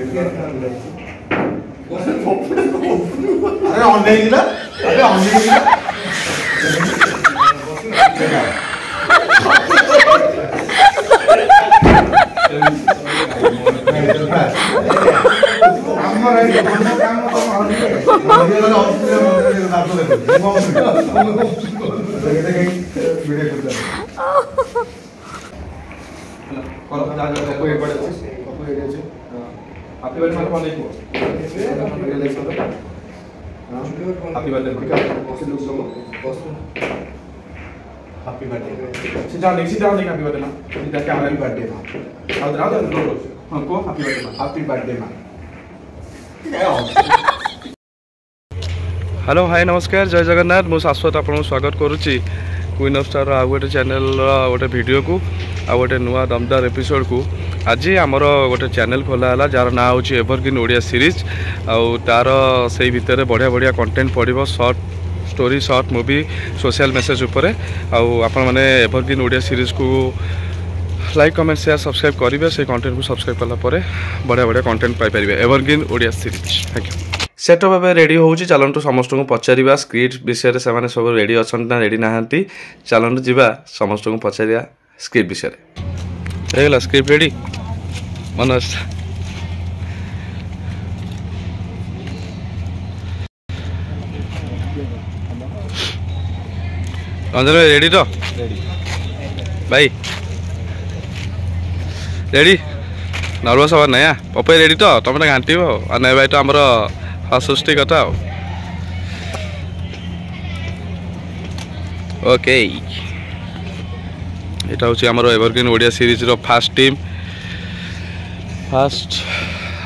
अरे ऑन नहीं दिला अरे ऑन नहीं दिला happy birthday sit down happy birthday ma this camera happy birthday ma हां को happy birthday ma hello hi नमस्कार जय जगन्नाथ मु शाश्वत आपन स्वागत करुच्ची क्वीन ऑफ स्टार आ गोटे चैनल गोटे वीडियो को आ गोटे नुआ दमदार एपिसोड को आज आमर गोटे चैनल खोला है जार ना हूँ एवरग्रीन ओडिया सीरीज आउ तार से भितर बढ़िया बढ़िया कंटेंट पड़ो short story short movie social message उपर आपण मैंने एवरग्रीन ओडिया सीरीज को लाइक कमेंट शेयर सब्सक्राइब करेंगे से कंटेंट को सब्सक्राइब कलापर बढ़िया बढ़िया content Piper evergreen Odia series thank you set up ready होची चलंतु समस्त को पचारिबा स्क्रिप्ट विषय से माने सब रेडी अछन ना रेडी नाहंती चलंतु जीवा समस्त को पचारिया स्क्रिप्ट विषय हेला स्क्रिप्ट रेडी मनोज अंजन रेडी तो रेडी भाई रेडी नर्वस हवा नया पपई रेडी तो तुम घाटी हो नहीं भाई तो आमर सृष्टि कथा ओके यहाँ हूँ आमर एवरग्रीन ओडिया सीरीज रो फास्ट टीम फास्ट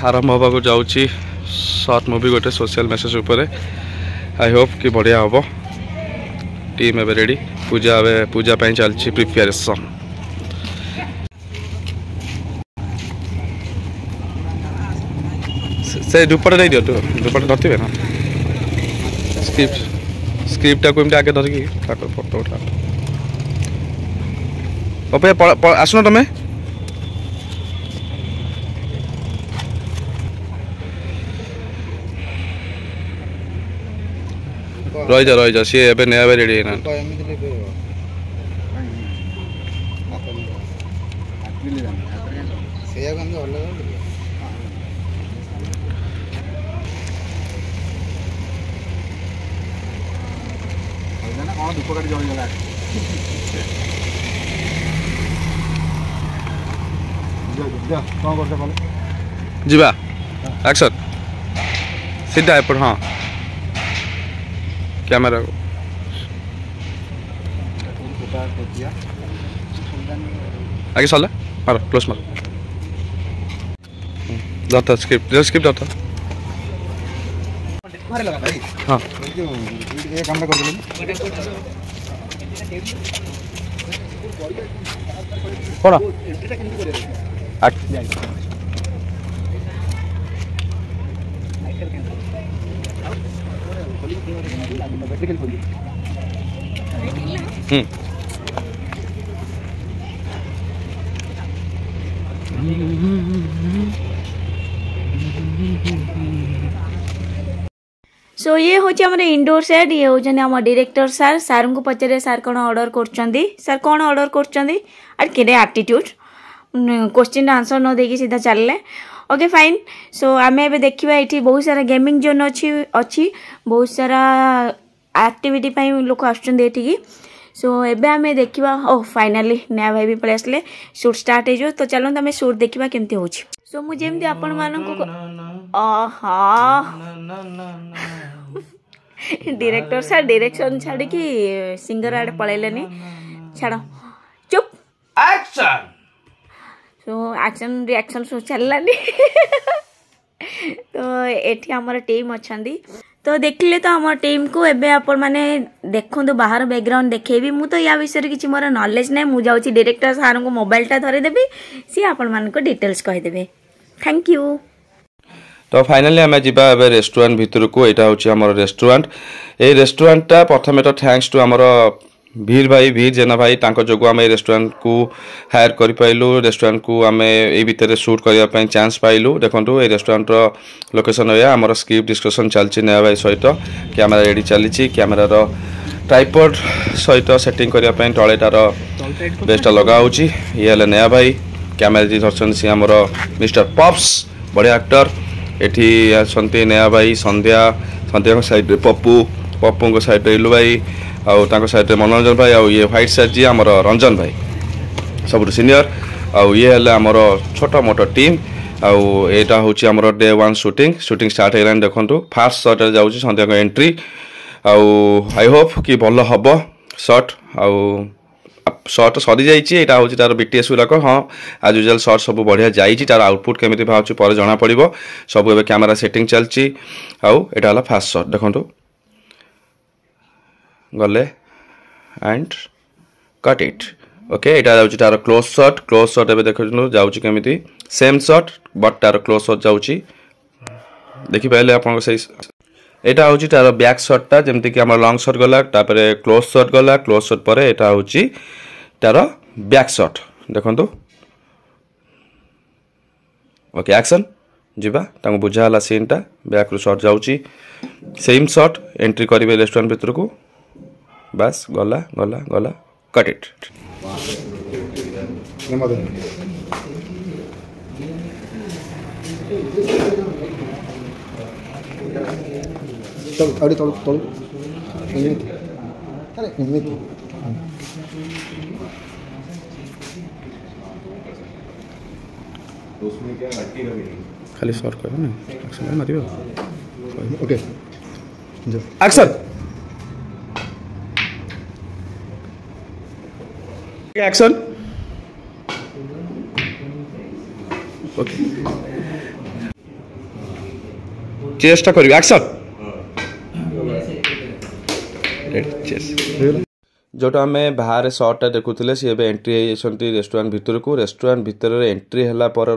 आरंभ होगा जाऊँगी शॉर्ट मूवी गोटे सोशल मेसेज उपर आई होप कि बढ़िया हम टीम एवं रेडी पूजा पूजा चलती प्रिपेरेसन से दुपट्टा नहीं दियो तो दुपट्टा धरते ना स्क्रिप्टा को एमती आगे धरिकी फोटो उठा पपे आसुन तुम रही जा सी ए नया रेडी है जीवा एक्शन सीधा एपट हाँ कैमरा को आगे चल मारो क्लोज मारो जाता स्क्रिप्ट जाता हाँ कौन सो ये हूँ आम इंडोर सेट ये हूँ आम डायरेक्टर सार सार को पचारे सार कौन ऑर्डर कर सार कौन ऑर्डर कर एटीट्यूड क्वेश्चन आंसर न देकी सीधा चलले ओके फाइन सो आम ए देखा ये बहुत सारा गेमिंग जोन अच्छी बहुत सारा एक्टिविटी लोक आसुँगी सो एबे आम देखा ओ फाइनाली नया भाई भी पलि आसले शूट स्टार्ट हो तो चलते आम शूट देखा केमती हो सो मुझे आपण मानक डायरेक्टर सार डायरेक्शन छाड़ी कि सिंगर आड़े पलैले छाड़ चुप एक्शन सो एक्शन रिएक्शन सब चललानी तो एठी हमर टीम अच्छी तो देखले तो आम टीम को एबे आपण माने देखंतु बाहर बैकग्राउंड देखेबी मु तो या विषय किछि मोर नॉलेज नै मु जाउची डायरेक्टर सार को मोबाइल टा धरे देबी सी आपण मान को डिटेल्स कहि देबे थैंक यू तो फाइनली आम जा रेस्टोरेंट भितर को यहाँ हूँ आम रेस्टोरेंट ये रेस्टोरेंटा प्रथम तो थैंक्स टू आमर भीर भाई भीर जेना भाई तांको जोगु आम रेस्टोरेंट को हायर कर पाइलु रेस्टोरेंट को आम ए भितर शूट करने चांस पाइलु देखो ये रेस्टोरेंट लोकेशन है आम स्क्रिप्ट डिस्कसन चलती नया भाई सहित कैमेरा रेडी चली कैमेरार ट्राइपॉड सहित सेटिंग करने तले तार बेस्टा लगा ये नया भाई कैमेरा जी धरछन सी आमर मिस्टर पप्स बढ़िया एक्टर एठी आछंती नया भाई संध्या संध्या साइड पप्पू पप्पू साइड इलू भाई आउ तांको साइड मनोरंजन भाई आउ ये व्हाइट साइड जी आमर रंजन भाई सब सीनियर आउ ये हेले आमर छोट मोट टीम आउ एटा होची आमर डे 1 शूटिंग स्टार्ट हेलान देखंतु फास्ट शॉट जाउची संध्या को एंट्री आउ आई होप कि भल हबो शॉट आउ शॉट सरी जाइए यहाँ हूँ तार बीटीएस गुराक हाँ आज यूजुअल शॉट सब बढ़िया जाइए तार आउटपुट केमी बाहर पर जना पड़ो सब ए कैमेरा सेटिंग चलती आउ एटा फास्ट शॉट देखो गले एंड कट इट ओके यहाँ जाऊँगी तार क्लोज शॉट ए देखो जाऊँगी केमी सेम शॉट बट तार क्लोज शॉट जाऊँगी देखिपारे आप यहाँ हूँ तार बैक शॉटा जमीक आम लंग शॉट गला क्लोज शॉट गला क्लोज शॉट पर यहाँ हूँ तार बैक शॉट देखो ओके एक्शन जीवा बुझाला सीनटा बैक रू शॉट जाऊँगी सेम शॉट एंट्री करेंगे रेस्टोरेंट भीतर को बस गला गला गला कट इट खाली शॉट कर ना action Mario okay action action okay चेष्टा करियो एक्शन जोटा आम बाहर शॉटा देखुले सी एंट्री होती रेस्टोरेंट भीतर को रेस्टोरेंट भीतर एंट्री है पर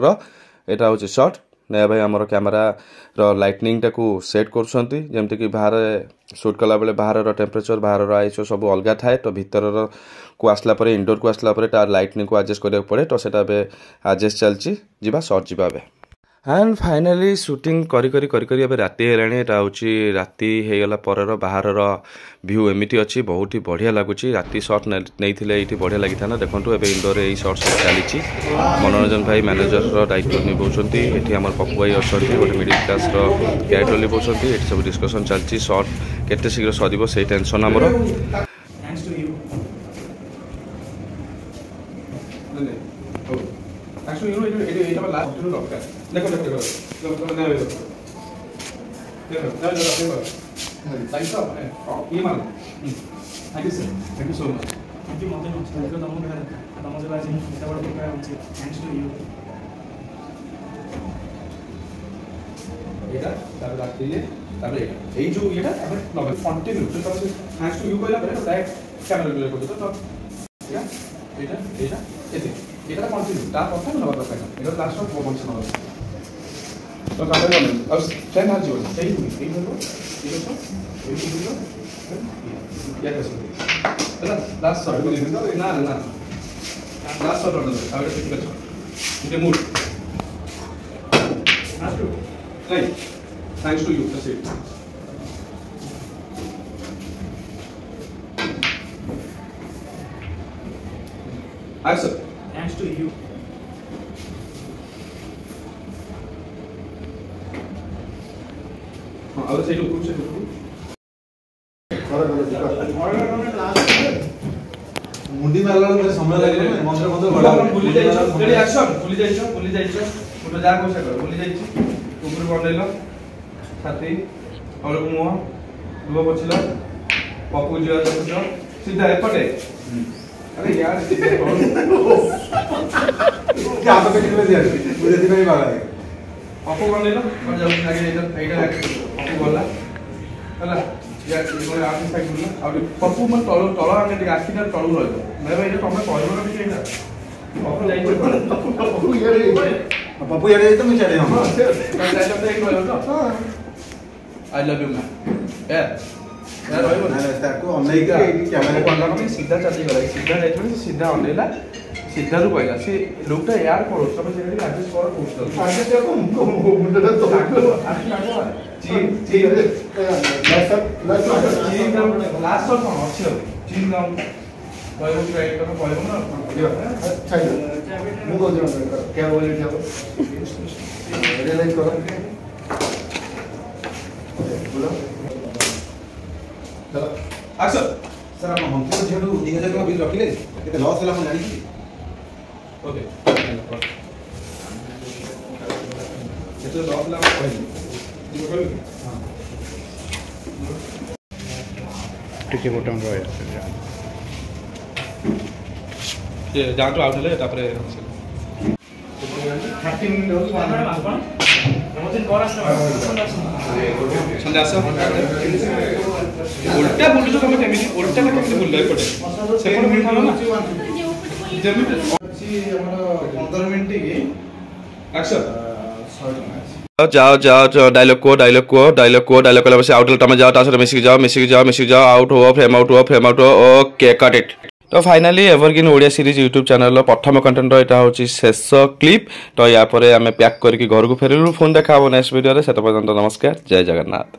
यहाँ हूँ शॉट नया भाई आमर कैमेरा लाइटनिंग टाक सेट करमती बाहर शूट कला बेले बाहर टेम्परेचर बाहर आईसो सब अलग थाए तो भीतर को आसला पर इंडोर को आसला पर तार लाइटनिंग को एडजस्ट करा पड़े तो सेटा एडजस्ट चलती जीवा शॉट जीवा एंड फाइनाली शूटिंग करी करी करी करी राति है राति होगला पर बाहर व्यू एमती अच्छी बहुत ही बढ़िया लगुच राति शॉट नहीं बढ़िया लगी था देखो ए इंडोर यही शॉट सब चली मनोरंजन भाई मैनेजर दायित्व निभाउछंती एठी हमर पप्पू भाई अच्छी गोटे मिडिल क्लास कैरेक्टर निभाउछंती एठी सब डिस्कशन चलती शॉट केते शीघ्र सरीबो से टेंशन हमर Actually, you know, it was last to doctor. Thank you, sir. Thank you so much. Thank you, Mother. Thank you, Mother. Thanks to you. এটা তারপরে রাখতে দিয়ে তারপরে এই যে এটা তারপরে নবে কন্টিনিউ তো তারপরে থ্যাঙ্কস টু ইউ কইলা পরে ডাইরেক্ট ক্যামেরা গুলো করতে তো ঠিক আছে এটা এটা এতে এটা কন্টিনিউ তার কথা না বাবা কাটা এটা লাস্ট অফ বলছ না তো তারপরে বলেন আর টাইম হাজি বল এই হলো ঠিক আছে এই হলো ইয়া আছে এটা লাস্ট শট বলি না না লাস্ট শট অর্ডার আর এটা ঠিক আছে এটা mood last Right. Thanks to you. That's it. Answer. Thanks to you. I will say to group. मुंडी मारला मेरे समय लगे मंत्र मंत्र बड़ा भूली जाइछो रेडी एक्शन भूली जाइछो फोटो जा कोसा कर भूली जाइछो ऊपर बनेलो छाती और मुंह दुआ पछिला पप्पू जिया देखो सीधा एपटे अरे यार क्या आप पे कितने दिया मुझे दिखाई वाला है पप्पू बनेलो और जब आगे इधर पप्पू बोला हला यार इसमें आगे साइड बोला और पप्पू मन तळो तळो आगे टिक आखिना तळो रहलो मैं भाई ये तमे कहबो ना कि एटा पप्पू जाई पप्पू यार तो मैं चले हां सर मैं जाई तो एक बोलो तो आई लव यू मैम या ଏହା ରହିବନି। ତାକୁ ଅନେଇକି କ୍ୟାମେରା କ୍ୟାମେରା ସିଧା ଚାଲିଗଲା, ସିଧା ଯାଇଥିବ ସେ ସିଧା ଅନେଇଲା, ସିଧାରୁ କହିଲା ସେ ଲୋକଟା ୟାର ପଡ଼ୋଶ, ତମେ ସେଠି ଆଡଜଷ୍ଟ କର କହୁଛ ଲାଷ୍ଟ କ'ଣ ଅଛି ଆଉ ଚିନ୍ ଗାଉଁ କହିବ ଟ୍ରାଇ କର କହିବ ନା ମୁଁ କହୁଛି କ୍ୟାବ୍ ରିୟଲାଇଜ୍ କର ଆକ୍ସନ। ସାର୍ ଆମ ହଂସିକ ଝିଅଠୁ 2000 ଟଙ୍କା ବିଲ୍ ରଖିଲେ କେତେ ଲସ୍ ହେଲା ମୁଁ ଜାଣିଛି। ଓକେ କେତେ ଲସ୍ ହେଲା ମୁଁ କହିଲି ଟିକେ ବଟନ୍ ରହେ ଯାଆନ୍ତୁ ଆଉଟ୍ ହେଲେ ତାପରେ 30 ମିନିଟ୍ ହେଉଛି ସନ୍ଧ୍ୟା ଆସ ଉଲ୍ଟା ବୁଲୁଛ ତମେ କେମିତି ଉଲ୍ଟା କେମିତି ବୁଲିଲ ଏପଟେ ସେପଟେ ବୁଲିଥାନ୍ତ ନା ଯେମିତି ଅଛି ଆମର 15 ମିନିଟ୍ କି ଆକ୍ସନ। 100 ଟଙ୍କା जाओ जाओ जाओ डायलॉग को डायलॉग कला बस आउट तुम जाओ तासरे मिसिक जाओ आउट हो frame out okay cut it. तो finally evergreen Odia series YouTube channel प्रथम कंटेंट यहाँ हूँ शेष क्लिप। तो या आम पैक करके घर को फेरलु फोन देखा नेक्स्ट वीडियो से पर्यंत नमस्कार जय जगन्नाथ।